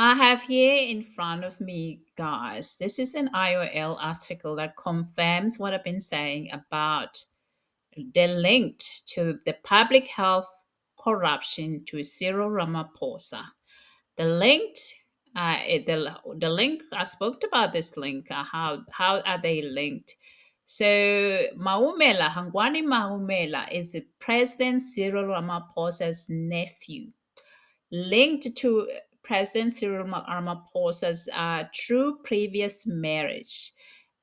I have here in front of me, guys, this is an IOL article that confirms what I've been saying about the link to the public health corruption to Cyril Ramaphosa. The link, the link, I spoke about this link, how are they linked? So Maumela, Hangwani Maumela is President Cyril Ramaphosa's nephew, linked to President Cyril Ramaphosa's true previous marriage.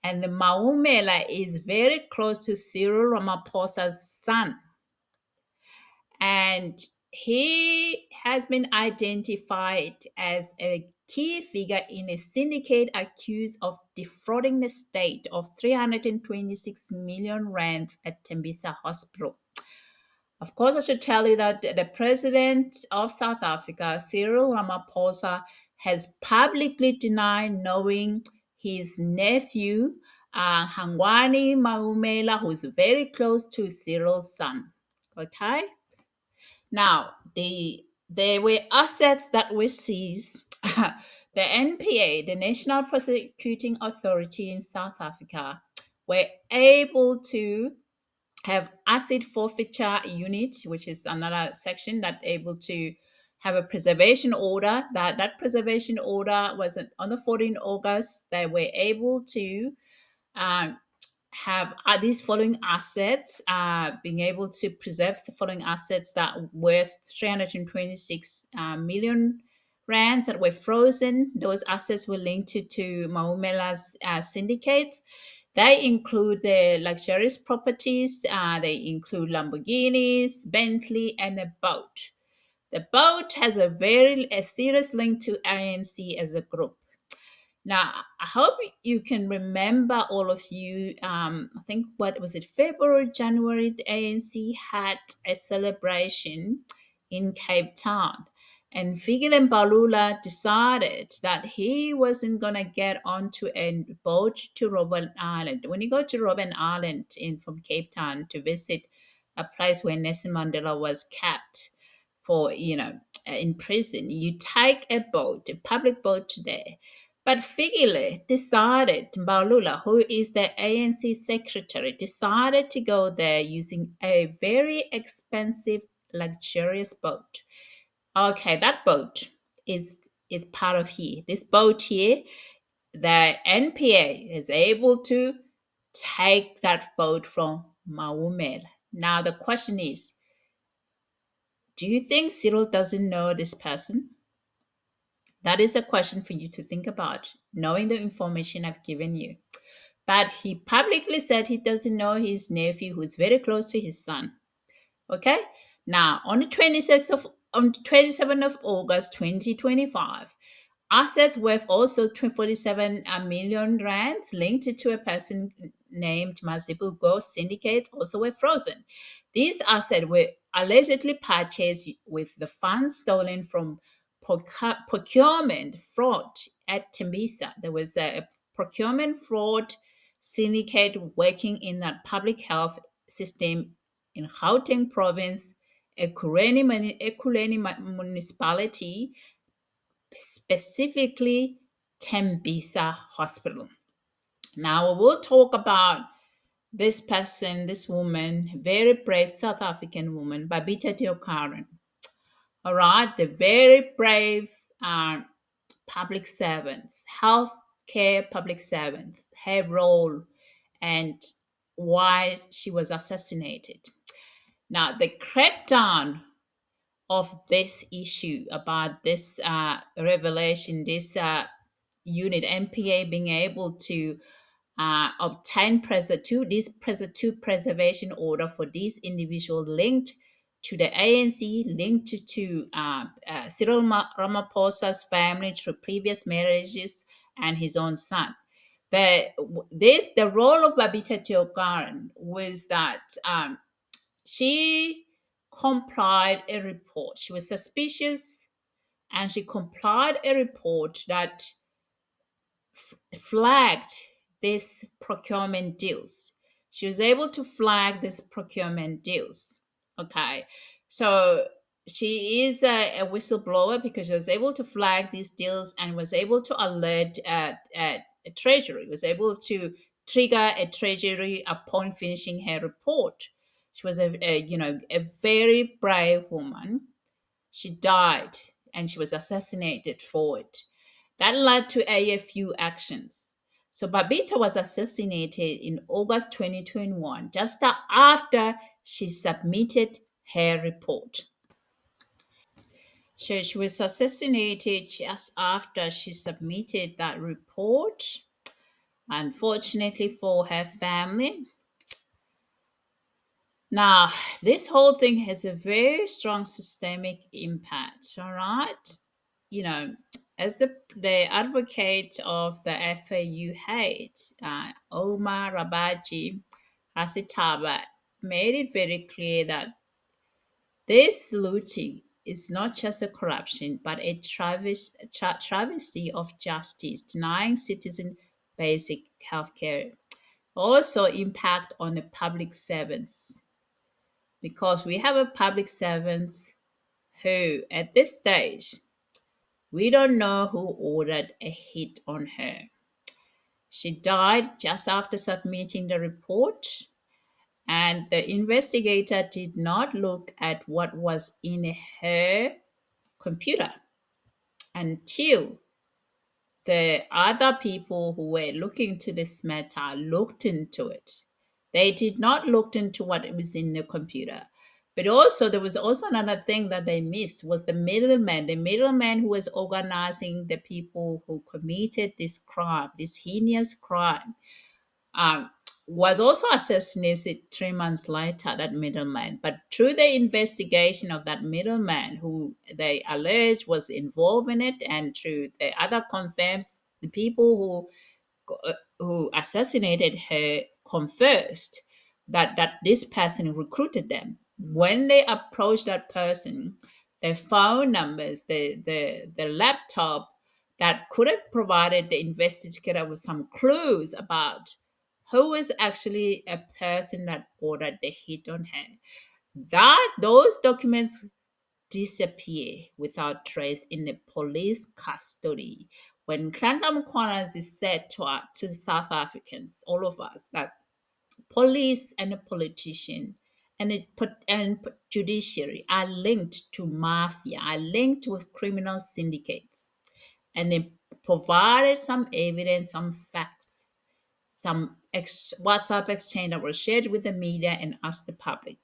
And the Maumela is very close to Cyril Ramaphosa's son. And he has been identified as a key figure in a syndicate accused of defrauding the state of 326 million rands at Tembisa Hospital. Of course, I should tell you that the president of South Africa, Cyril Ramaphosa, has publicly denied knowing his nephew, Hangwani Maumela, who's very close to Cyril's son. Okay? Now, there were assets that were seized. The NPA, the National Prosecuting Authority in South Africa, were able to have asset forfeiture unit, which is another section that able to have a preservation order. That preservation order was on the 14th August. They were able to um, have these following assets, being able to preserve the following assets that worth 326 million rands that were frozen. Those assets were linked to Maumela's syndicates. They include the luxurious properties. They include Lamborghinis, Bentley, and a boat. The boat has a serious link to ANC as a group. Now, I hope you can remember, all of you. I think, what was it, February, January, the ANC had a celebration in Cape Town. And Fikile Mbalula decided that he wasn't going to get onto a boat to Robben Island. When you go to Robben Island from Cape Town to visit a place where Nelson Mandela was kept for, in prison, you take a boat, a public boat there. But Figile decided, Mbalula, who is the ANC secretary, decided to go there using a very expensive, luxurious boat. Okay, that boat is part of here. This boat here, the NPA is able to take that boat from Maumela. Now the question is, do you think Cyril doesn't know this person? That is a question for you to think about, knowing the information I've given you. But he publicly said he doesn't know his nephew, who's very close to his son. Okay? Now, on the 27th of August 2025, assets worth also 47 million rands linked to a person named Mazibugo syndicates also were frozen. These assets were allegedly purchased with the funds stolen from procurement fraud at Tembisa. There was a procurement fraud syndicate working in that public health system in Gauteng province, Ekurhuleni municipality, specifically Tembisa Hospital. Now we will talk about this person, this woman, very brave South African woman, Babita Deokaran. All right, the very brave public servants, healthcare public servants, her role and why she was assassinated. Now, the crackdown of this issue about this revelation, this unit NPA being able to obtain two preservation order for these individuals linked to the ANC, linked to Cyril Ramaphosa's family through previous marriages and his own son. The role of Babita Deokaran was that she complied a report. She was suspicious, and she complied a report that flagged these procurement deals. She was able to flag these procurement deals. Okay, so She is a whistleblower because she was able to flag these deals and was able to alert a treasury, was able to trigger a treasury upon finishing her report. She was a very brave woman. She died and she was assassinated for it. That led to AFU actions. So Babita was assassinated in August 2021, just after she submitted her report. So she was assassinated just after she submitted that report. Unfortunately for her family. Now, this whole thing has a very strong systemic impact, all right? You know, as the advocate of the FAU hate, Omar Rabaji Hasitaba made it very clear that this looting is not just a corruption, but a travesty of justice, denying citizens basic healthcare. Also, impact on the public servants, because we have a public servants who, at this stage, we don't know who ordered a hit on her. She died just after submitting the report, and the investigator did not look at what was in her computer until the other people who were looking into this matter looked into it. They did not look into what was in the computer. But also, there was also another thing that they missed was the middleman who was organizing the people who committed this crime, this heinous crime, um, was also assassinated 3 months later, that middleman. But through the investigation of that middleman, who they allege was involved in it, and through the other confirms, the people who assassinated her confessed that this person recruited them. When they approached that person, their phone numbers, the laptop that could have provided the investigator with some clues about who was actually a person that ordered the hit on her. That those documents disappear without trace in the police custody. When Clantam Corners is said to South Africans, all of us, that police and a politician and judiciary are linked to mafia, are linked with criminal syndicates, and they provided some evidence, some facts, some WhatsApp exchange that were shared with the media and asked the public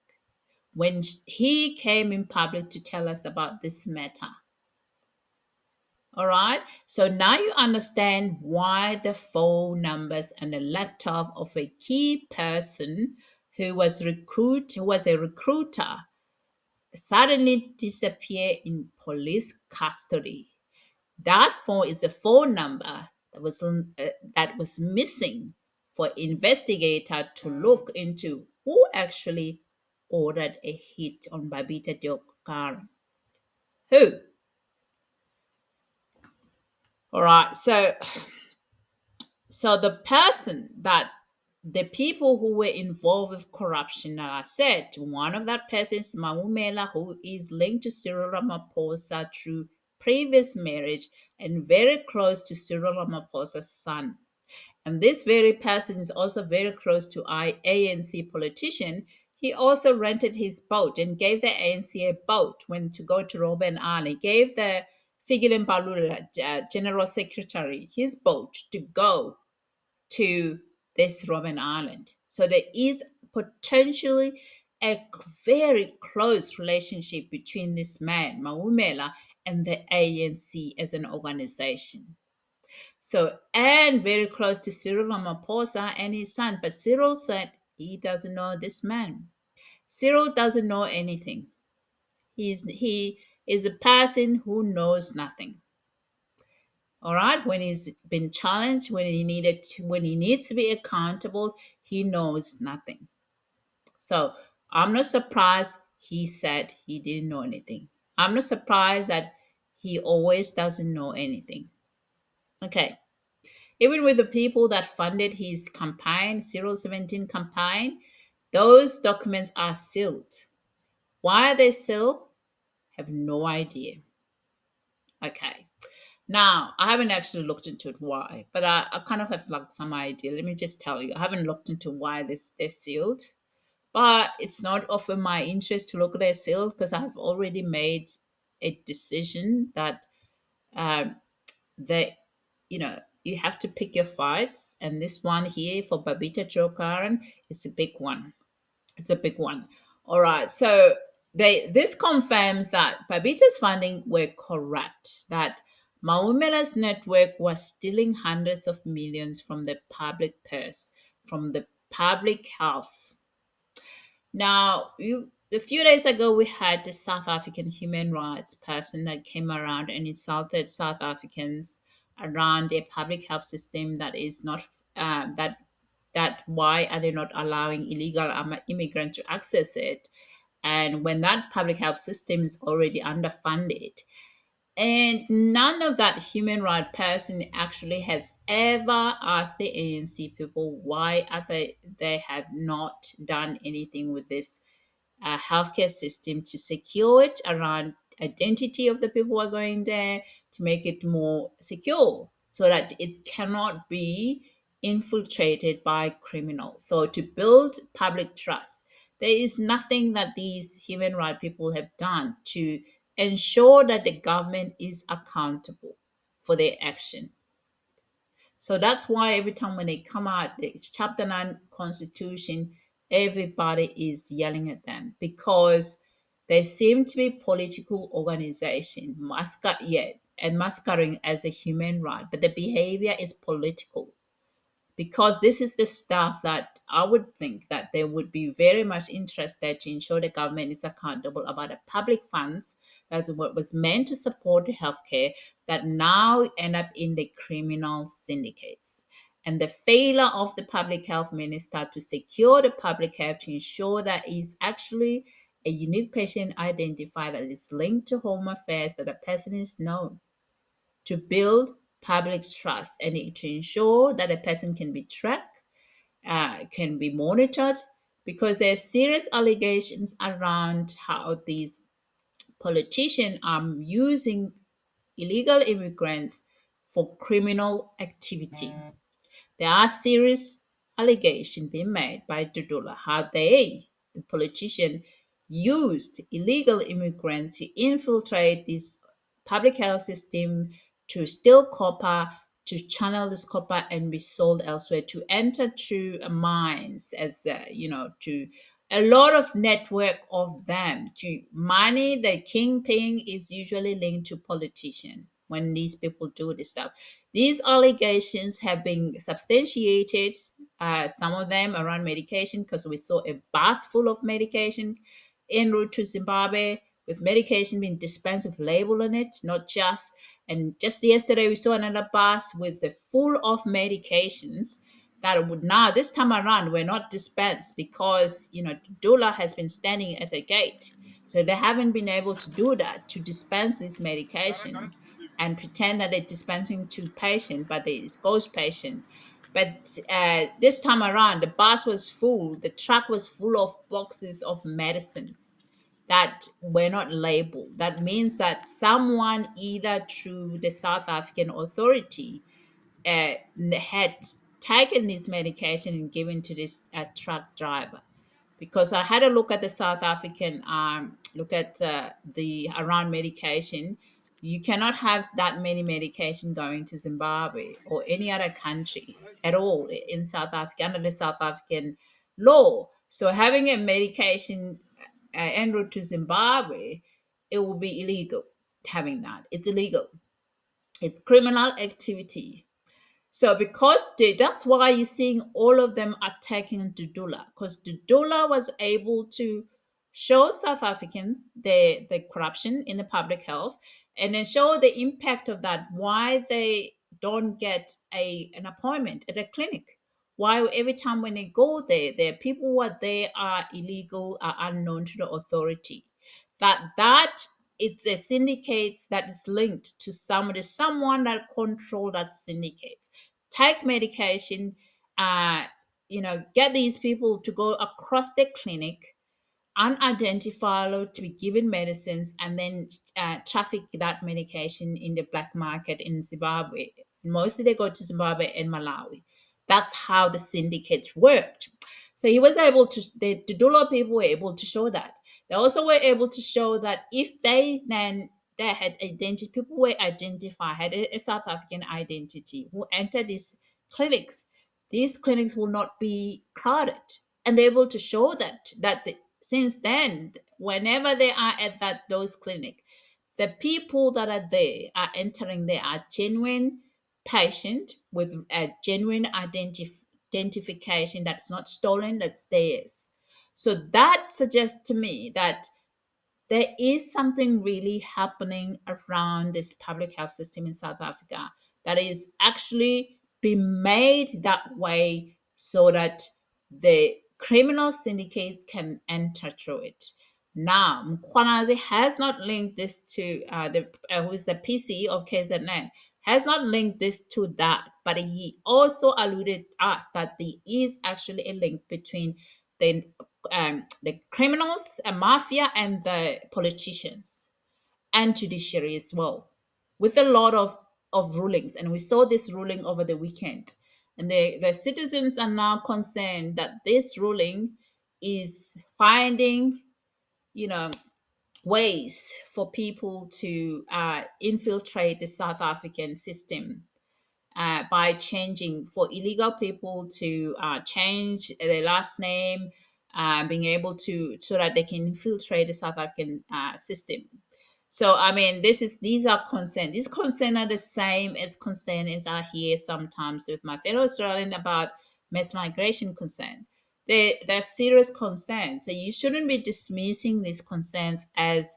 when he came in public to tell us about this matter. All right. So now you understand why the phone numbers and the laptop of a key person who was a recruiter, suddenly disappear in police custody. That phone is a phone number that was missing for investigator to look into who actually ordered a hit on Babita Deokaran. Who? All right. So the person that the people who were involved with corruption, that I said, one of that persons, Maumela, who is linked to Cyril Ramaphosa through previous marriage and very close to Cyril Ramaphosa's son. And this very person is also very close to ANC politician. He also rented his boat and gave the ANC a boat when to go to Robben Island. Gave the Figilin Balula, General Secretary, his boat to go to this Robben Island. So there is potentially a very close relationship between this man, Maumela, and the ANC as an organization. So, and very close to Cyril Ramaphosa and his son. But Cyril said he doesn't know this man. Cyril doesn't know anything. He is a person who knows nothing. All right. When he's been challenged, when he needs to be accountable, he knows nothing. So I'm not surprised he said he didn't know anything. I'm not surprised that he always doesn't know anything. Okay. Even with the people that funded his campaign, 017 campaign, those documents are sealed. Why are they sealed? have no idea. Okay. Now, I haven't actually looked into it why, but I kind of have like some idea. Let me just tell you, I haven't looked into why this they're sealed, but it's not of my interest to look at their sealed because I've already made a decision that um, they, you have to pick your fights, and this one here for Babita Deokaran is a big one. It's a big one. All right. So this confirms that Babita's funding were correct, that Maumela's network was stealing hundreds of millions from the public purse, from the public health. Now, a few days ago, we had the South African human rights person that came around and insulted South Africans around a public health system that is not that why are they not allowing illegal immigrants to access it? And when that public health system is already underfunded, and none of that human rights person actually has ever asked the ANC people why are they have not done anything with this healthcare system to secure it around identity of the people who are going there, to make it more secure so that it cannot be infiltrated by criminals. So to build public trust, there is nothing that these human rights people have done to ensure that the government is accountable for their action. So that's why every time when they come out, it's Chapter 9 Constitution, everybody is yelling at them because they seem to be political organization, and masquerading as a human right, but the behavior is political, because this is the stuff that I would think that they would be very much interested to ensure the government is accountable about the public funds that's what was meant to support the healthcare that now end up in the criminal syndicates. And the failure of the public health minister to secure the public health to ensure that is actually a unique patient identifier that is linked to home affairs, that a person is known, to build public trust and to ensure that a person can be tracked, can be monitored, because there are serious allegations around how these politicians are using illegal immigrants for criminal activity. There are serious allegations being made by Dudula how they, the politician, used illegal immigrants to infiltrate this public health system, to steal copper, to channel this copper and be sold elsewhere, to enter through mines, as to a lot of network of them. To money, the kingpin is usually linked to politician when these people do this stuff. These allegations have been substantiated, some of them around medication, because we saw a bus full of medication en route to Zimbabwe with medication being dispensed with label on it, not just. And just yesterday, we saw another bus with a full of medications that would now, this time around, were not dispensed because, Dula has been standing at the gate. So they haven't been able to do that, to dispense this medication and pretend that they're dispensing to patient, but it's ghost patient. But this time around, the bus was full. The truck was full of boxes of medicines that were not labeled. That means that someone, either through the South African authority, had taken this medication and given to this truck driver. Because I had a look at the South African, look at the around medication. You cannot have that many medication going to Zimbabwe or any other country at all in South Africa under the South African law. So having a medication en route to Zimbabwe, it will be illegal. Having that, it's illegal. It's criminal activity. So that's why you're seeing all of them attacking Dudula, because Dudula was able to show South Africans the corruption in the public health, and then show the impact of that, why they don't get an appointment at a clinic. Why every time when they go there, the people who are there are illegal, are unknown to the authority. That it's a syndicate that is linked to someone that control that syndicate. Take medication, get these people to go across the clinic, unidentifiable to be given medicines and then traffic that medication in the black market in Zimbabwe. Mostly they go to Zimbabwe and Malawi. That's how the syndicate worked. So he was able to, the Dolo people were able to show that. They also were able to show that if they had identity, people were identified, had a South African identity who entered these clinics will not be crowded. And they're able to show since then, whenever they are at those clinic, the people that are there are entering there are genuine patient with a genuine identification that's not stolen, that's theirs. So that suggests to me that there is something really happening around this public health system in South Africa that is actually being made that way so that the criminal syndicates can enter through it. Now, Mkwanazi has not linked this to who is the PC of KZN, has not linked this to that, but he also alluded us that there is actually a link between the criminals, mafia, and the politicians and judiciary as well, with a lot of rulings. And we saw this ruling over the weekend. And the citizens are now concerned that this ruling is finding, you know, ways for people to infiltrate the South African system by changing for illegal people to change their last name, being able to so that they can infiltrate the South African system. So I mean, these are concerns. These concerns are the same as concerns I hear sometimes with my fellow Australian about mass migration concern. They're serious concerns. So you shouldn't be dismissing these concerns as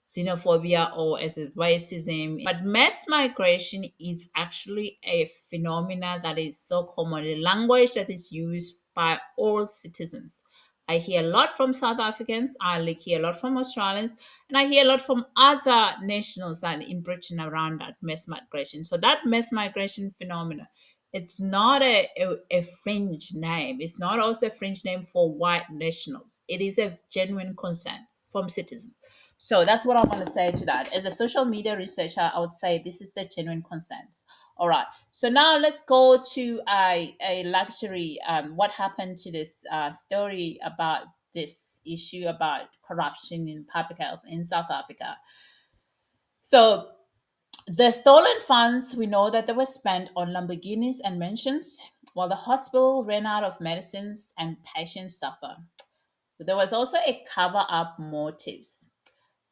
xenophobia or as a racism. But mass migration is actually a phenomena that is so common, a language that is used by all citizens. I hear a lot from South Africans, hear a lot from Australians, and I hear a lot from other nationals that in Britain around that mass migration. So that mass migration phenomena, it's not a fringe name. It's not also a fringe name for white nationals. It is a genuine concern from citizens. So that's what I want to say to that. As a social media researcher, I would say this is the genuine concerns. All right. So now let's go to a luxury. What happened to this story about this issue about corruption in public health in South Africa? So the stolen funds, we know that they were spent on Lamborghinis and mansions, while the hospital ran out of medicines and patients suffer. But there was also a cover up motives.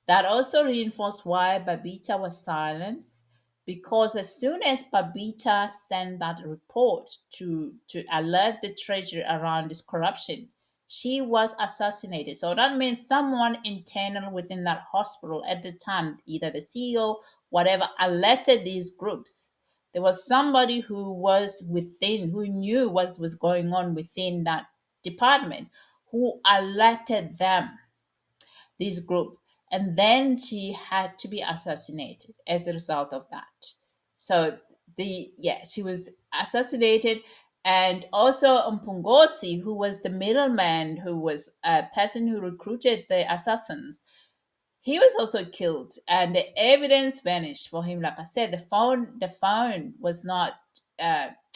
That also reinforced why Babita was silenced, because as soon as Babita sent that report to alert the treasury around this corruption, she was assassinated. So that means someone internal within that hospital at the time, either the CEO, whatever, alerted these groups. There was somebody who was within, who knew what was going on within that department, who alerted them, this group, and then she had to be assassinated as a result of that. So she was assassinated. And also Mpungosi, who was the middleman, who was a person who recruited the assassins, he was also killed, and the evidence vanished for him. Like I said, the phone was not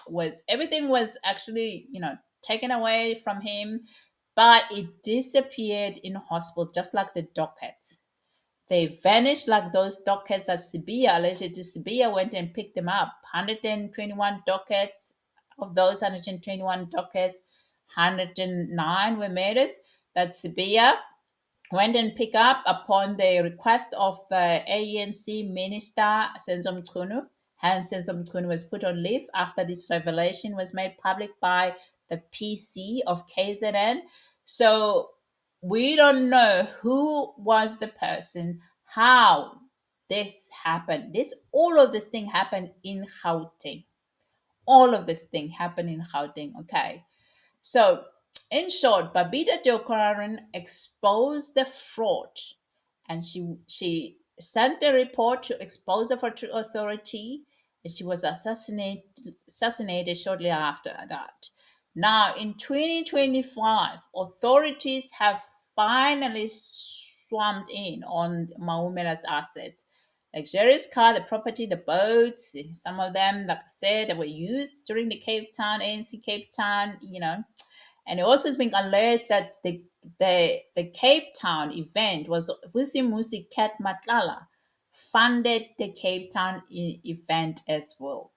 was everything was actually taken away from him, but it disappeared in hospital, just like the dockets. They vanished like those dockets that Sibia, alleged to Sibia, went and picked them up. 121 dockets. Of those 121 dockets, 109 were murders that Sibia went and picked up upon the request of the ANC minister, Senzo Mchunu. Hence, Senzo Mchunu was put on leave after this revelation was made public by the PC of KZN. So we don't know who was the person, how this happened. All of this thing happened in Gauteng. All of this thing happened in Gauteng. Okay. So, in short, Babita Deokaran exposed the fraud, and she sent a report to expose the authority, and she was assassinated shortly after that. Now, in 2025, authorities have finally swarmed in on Maumela's assets. Luxurious car, the property, the boats, some of them, like I said, that were used during the Cape Town, ANC Cape Town, and it also has been alleged that the Cape Town event was Vusimuzi Cat Matlala funded the Cape Town event as well.